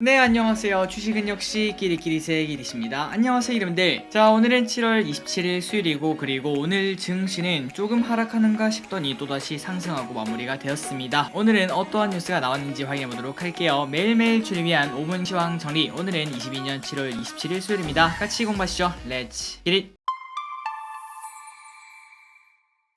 네, 안녕하세요. 주식은 역시 끼리끼리 세끼리십니다. 안녕하세요, 여러분들. 자, 오늘은 7월 27일 수요일이고, 그리고 오늘 증시는 조금 하락하는가 싶더니 또다시 상승하고 마무리가 되었습니다. 오늘은 어떠한 뉴스가 나왔는지 확인해 보도록 할게요. 매일매일 주를 위한 5분 시황 정리. 오늘은 22년 7월 27일 수요일입니다. 같이 공부하시죠. 렛츠 기릿!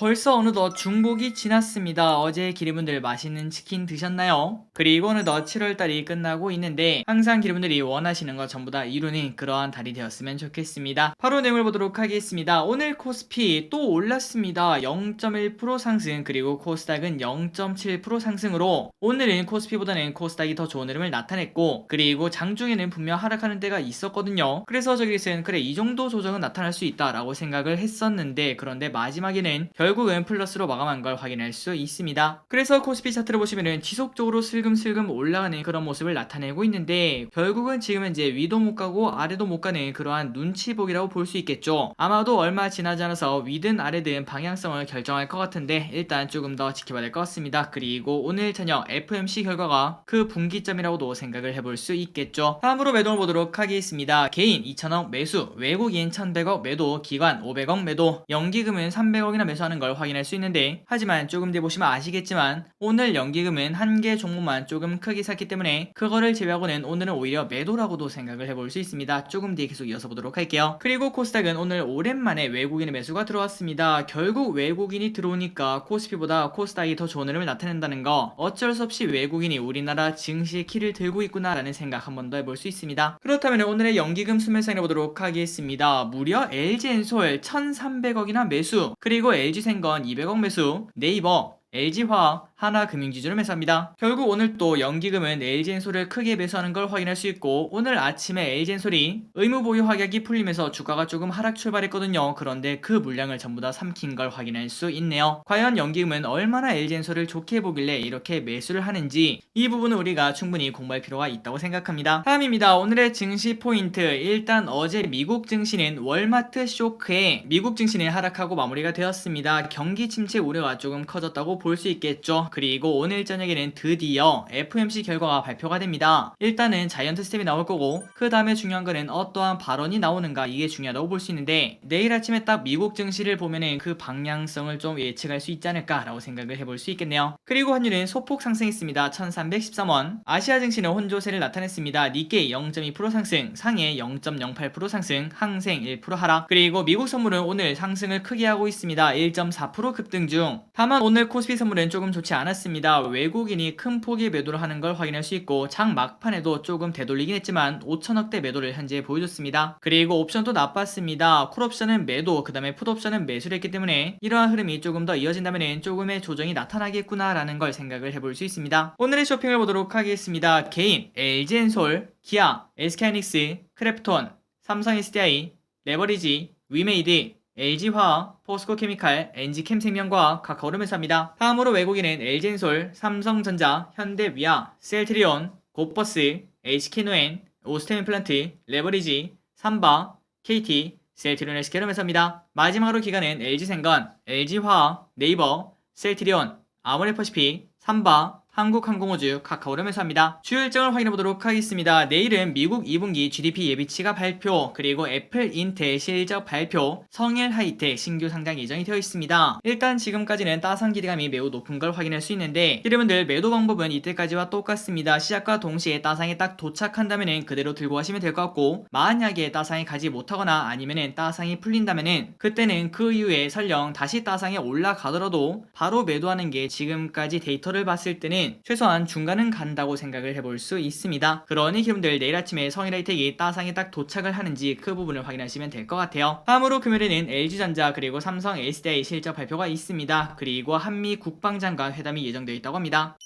벌써 어느덧 중복이 지났습니다. 어제 기리분들 맛있는 치킨 드셨나요? 그리고 어느덧 7월달이 끝나고 있는데 항상 기리분들이 원하시는 것 전부 다 이루는 그러한 달이 되었으면 좋겠습니다. 바로 내용을 보도록 하겠습니다. 오늘 코스피 또 올랐습니다. 0.1% 상승, 그리고 코스닥은 0.7% 상승으로 오늘은 코스피보다는 코스닥이 더 좋은 흐름을 나타냈고, 그리고 장중에는 분명 하락하는 때가 있었거든요. 그래서 저기서는 그래, 이 정도 조정은 나타날 수 있다라고 생각을 했었는데, 그런데 마지막에는 결국은 플러스로 마감한 걸 확인할 수 있습니다. 그래서 코스피 차트를 보시면은 지속적으로 슬금슬금 올라가는 그런 모습을 나타내고 있는데, 결국은 지금 현재 위도 못 가고 아래도 못 가는 그러한 눈치보기라고 볼 수 있겠죠. 아마도 얼마 지나지 않아서 위든 아래든 방향성을 결정할 것 같은데, 일단 조금 더 지켜봐야 될 것 같습니다. 그리고 오늘 저녁 FOMC 결과가 그 분기점이라고도 생각을 해볼 수 있겠죠. 다음으로 매도를 보도록 하겠습니다. 개인 2,000억 매수, 외국인 1,100억 매도, 기관 500억 매도, 연기금은 300억이나 매수하는 걸 확인할 수 있는데, 하지만 조금 뒤에 보시면 아시겠지만 오늘 연기금은 한 개 종목만 조금 크게 샀기 때문에 그거를 제외하고는 오늘은 오히려 매도라고도 생각을 해볼 수 있습니다. 조금 뒤에 계속 이어서 보도록 할게요. 그리고 코스닥은 오늘 오랜만에 외국인의 매수가 들어왔습니다. 결국 외국인이 들어오니까 코스피보다 코스닥이 더 좋은 흐름을 나타낸다는 거, 어쩔 수 없이 외국인이 우리나라 증시의 키를 들고 있구나라는 생각 한 번 더 해볼 수 있습니다. 그렇다면 오늘의 연기금 수매상을 보도록 하겠습니다. 무려 LG엔솔 1,300억이나 매수, 그리고 LG생건 200억 매수, 네이버, LG화학, 하나금융지주를 매수합니다. 결국 오늘 또 연기금은 LG엔솔을 크게 매수하는 걸 확인할 수 있고, 오늘 아침에 LG엔솔이 의무보유 확약이 풀리면서 주가가 조금 하락 출발했거든요. 그런데 그 물량을 전부 다 삼킨 걸 확인할 수 있네요. 과연 연기금은 얼마나 LG엔솔을 좋게 보길래 이렇게 매수를 하는지, 이 부분은 우리가 충분히 공부할 필요가 있다고 생각합니다. 다음입니다. 오늘의 증시 포인트. 일단 어제 미국 증시는 월마트 쇼크에 미국 증시는 하락하고 마무리가 되었습니다. 경기 침체 우려가 조금 커졌다고 볼 수 있겠죠. 그리고 오늘 저녁에는 드디어 FOMC 결과가 발표가 됩니다. 일단은 자이언트 스텝이 나올 거고, 그 다음에 중요한 거는 어떠한 발언이 나오는가, 이게 중요하다고 볼 수 있는데, 내일 아침에 딱 미국 증시를 보면은 그 방향성을 좀 예측할 수 있지 않을까 라고 생각을 해볼 수 있겠네요. 그리고 환율은 소폭 상승했습니다. 1313원. 아시아 증시는 혼조세를 나타냈습니다. 니케이 0.2% 상승, 상해 0.08% 상승, 항생 1% 하락. 그리고 미국 선물은 오늘 상승을 크게 하고 있습니다. 1.4% 급등 중. 다만 오늘 코스피 선물은 조금 좋지 않았습니다. 외국인이 큰 폭의 매도를 하는 걸 확인할 수 있고, 장 막판에도 조금 되돌리긴 했지만 5천억대 매도를 현재 보여줬습니다. 그리고 옵션도 나빴습니다. 콜옵션은 매도, 그 다음에 풋옵션은 매수를 했기 때문에 이러한 흐름이 조금 더 이어진다면 조금의 조정이 나타나겠구나 라는 걸 생각을 해볼 수 있습니다. 오늘의 쇼핑을 보도록 하겠습니다. 개인 LG엔솔, 기아, SK하이닉스, 크래프톤, 삼성 SDI, 레버리지, 위메이드, LG화학, 포스코케미칼, NG캠생명과학, 카카오를 매수합니다. 다음으로 외국인은 LG엔솔, 삼성전자, 현대위아, 셀트리온, 고버스, HK노엔, 오스템임플란트, 레버리지, 삼바, KT, 셀트리온 SK를 매수합니다. 마지막으로 기관은 LG생건, LG화학, 네이버, 셀트리온, 아모레퍼시픽, 삼바, 한국항공우주, 카카오를 매수합니다. 주요 일정을 확인해 보도록 하겠습니다. 내일은 미국 2분기 GDP 예비치가 발표, 그리고 애플, 인텔 실적 발표, 성일 하이텍 신규 상장 예정이 되어 있습니다. 일단 지금까지는 따상 기대감이 매우 높은 걸 확인할 수 있는데, 여러분들 매도 방법은 이때까지와 똑같습니다. 시작과 동시에 따상에 딱 도착한다면 그대로 들고 가시면 될 것 같고, 만약에 따상이 가지 못하거나 아니면은 따상이 풀린다면은 그때는 그 이후에 설령 다시 따상에 올라가더라도 바로 매도하는 게 지금까지 데이터를 봤을 때는 최소한 중간은 간다고 생각을 해볼 수 있습니다. 그러니 여러분들 내일 아침에 성일하이텍이 따상에 딱 도착을 하는지 그 부분을 확인하시면 될 것 같아요. 다음으로 금요일에는 LG전자 그리고 삼성 SDI 실적 발표가 있습니다. 그리고 한미 국방장관 회담이 예정되어 있다고 합니다.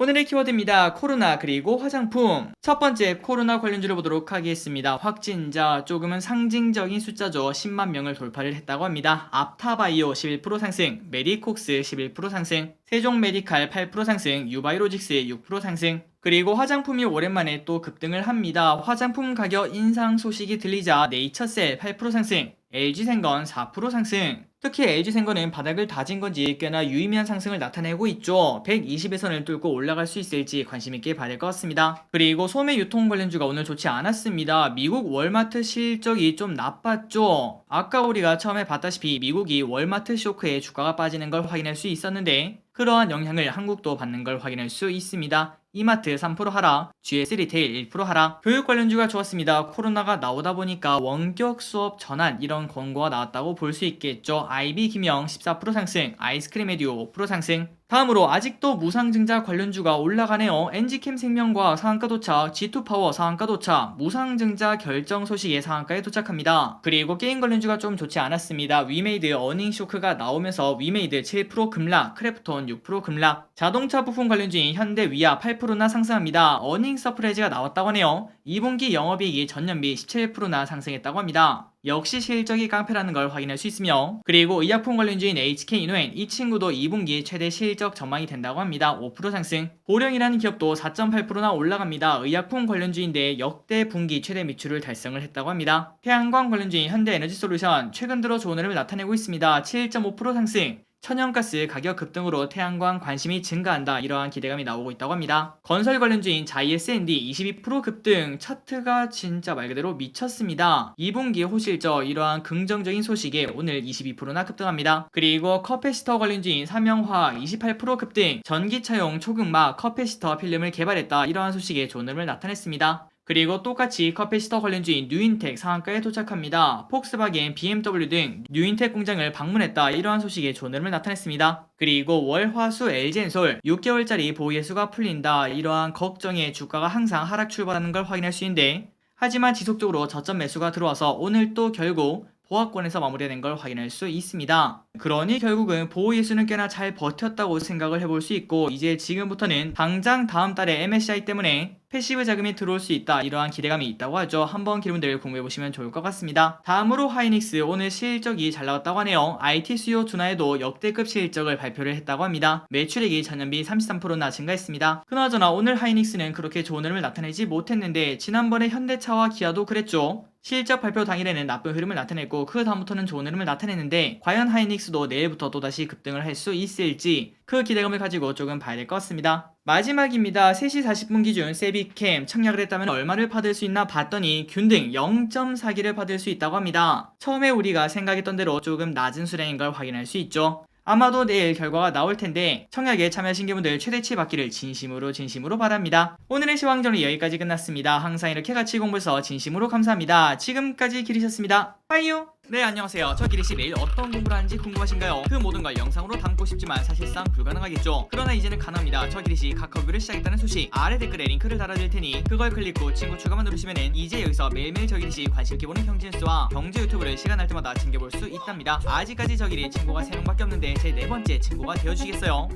오늘의 키워드입니다. 코로나 그리고 화장품. 첫 번째 코로나 관련주를 보도록 하겠습니다. 확진자 조금은 상징적인 숫자죠. 10만 명을 돌파를 했다고 합니다. 앞타바이오 11% 상승, 메디콕스 11% 상승, 세종메디칼 8% 상승, 유바이로직스 6% 상승. 그리고 화장품이 오랜만에 또 급등을 합니다. 화장품 가격 인상 소식이 들리자 네이처셀 8% 상승, LG생건 4% 상승. 특히 LG생건은 바닥을 다진 건지 꽤나 유의미한 상승을 나타내고 있죠. 120에선을 뚫고 올라갈 수 있을지 관심있게 봐야 될 것 같습니다. 그리고 소매 유통 관련주가 오늘 좋지 않았습니다. 미국 월마트 실적이 좀 나빴죠. 아까 우리가 처음에 봤다시피 미국이 월마트 쇼크에 주가가 빠지는 걸 확인할 수 있었는데 그러한 영향을 한국도 받는 걸 확인할 수 있습니다. 이마트 3% 하락, GS 리테일 1% 하락. 교육 관련주가 좋았습니다. 코로나가 나오다 보니까 원격 수업 전환 이런 권고가 나왔다고 볼 수 있겠죠. IB 김영 14% 상승, 아이스크림 에듀 5% 상승. 다음으로 아직도 무상증자 관련주가 올라가네요. 엔지캠 생명과학 상한가 도착, G2파워 상한가 도착, 무상증자 결정 소식에 상한가에 도착합니다. 그리고 게임 관련주가 좀 좋지 않았습니다. 위메이드 어닝 쇼크가 나오면서 위메이드 7% 급락, 크래프톤 6% 급락. 자동차 부품 관련주인 현대 위아 8%나 상승합니다. 어닝 서프라이즈가 나왔다고 하네요. 2분기 영업이익이 전년비 17%나 상승했다고 합니다. 역시 실적이 깡패라는 걸 확인할 수 있으며 그리고 의약품 관련주인 HK이노엔 이 친구도 2분기 최대 실적 전망이 된다고 합니다. 5% 상승. 보령이라는 기업도 4.8%나 올라갑니다. 의약품 관련주인데 역대 분기 최대 매출을 달성을 했다고 합니다. 태양광 관련주인 현대에너지솔루션 최근 들어 좋은 흐름을 나타내고 있습니다. 7.5% 상승. 천연가스 가격 급등으로 태양광 관심이 증가한다 이러한 기대감이 나오고 있다고 합니다. 건설 관련주인 자이SND 22% 급등. 차트가 진짜 말 그대로 미쳤습니다. 2분기 호실적 이러한 긍정적인 소식에 오늘 22%나 급등합니다. 그리고 커패시터 관련주인 삼영화학 28% 급등. 전기차용 초극막 커패시터 필름을 개발했다 이러한 소식에 좋은 흐름을 나타냈습니다. 그리고 똑같이 커패시터 관련주인 뉴인텍 상한가에 도착합니다. 폭스바겐, BMW 등 뉴인텍 공장을 방문했다 이러한 소식에 좋은 흐름을 나타냈습니다. 그리고 월, 화, 수 LG엔솔 6개월짜리 보유예수가 풀린다 이러한 걱정에 주가가 항상 하락 출발하는 걸 확인할 수 있는데 하지만 지속적으로 저점 매수가 들어와서 오늘 또 결국 보합권에서 마무리된 걸 확인할 수 있습니다. 그러니 결국은 보호예수는 꽤나 잘 버텼다고 생각을 해볼 수 있고 이제 지금부터는 당장 다음 달에 MSCI 때문에 패시브 자금이 들어올 수 있다 이러한 기대감이 있다고 하죠. 한번 기름들 공부해보시면 좋을 것 같습니다. 다음으로 하이닉스 오늘 실적이 잘 나왔다고 하네요. IT 수요 둔화에도 역대급 실적을 발표를 했다고 합니다. 매출액이 전년비 33%나 증가했습니다. 그나저나 오늘 하이닉스는 그렇게 좋은 흐름을 나타내지 못했는데 지난번에 현대차와 기아도 그랬죠. 실적 발표 당일에는 나쁜 흐름을 나타냈고 그 다음부터는 좋은 흐름을 나타냈는데 과연 하이닉스도 내일부터 또다시 급등을 할 수 있을지 그 기대감을 가지고 조금 봐야 될 것 같습니다. 마지막입니다. 3시 40분 기준 세비캠 청약을 했다면 얼마를 받을 수 있나 봤더니 균등 0.4기를 받을 수 있다고 합니다. 처음에 우리가 생각했던 대로 조금 낮은 수량인 걸 확인할 수 있죠. 아마도 내일 결과가 나올 텐데 청약에 참여하신 분들 최대치 받기를 진심으로 바랍니다. 오늘의 시황전은 여기까지 끝났습니다. 항상 이렇게 같이 공부해서 진심으로 감사합니다. 지금까지 기리셨습니다. 빠이요. 네, 안녕하세요. 저 기리씨 매일 어떤 공부를 하는지 궁금하신가요? 그 모든 걸 영상으로 담고 싶지만 사실상 불가능하겠죠. 그러나 이제는 가능합니다. 저 기리씨 카카오뷰를 시작했다는 소식 아래 댓글에 링크를 달아둘 테니 그걸 클릭 후 친구 추가만 누르시면은 이제 여기서 매일매일 저 기리씨 관심 있게 보는 경제뉴스와 경제 유튜브를 시간 날 때마다 챙겨볼 수 있답니다. 아직까지 저 기리 친구가 3명밖에 없는데 제 4번째 친구가 되어주시겠어요?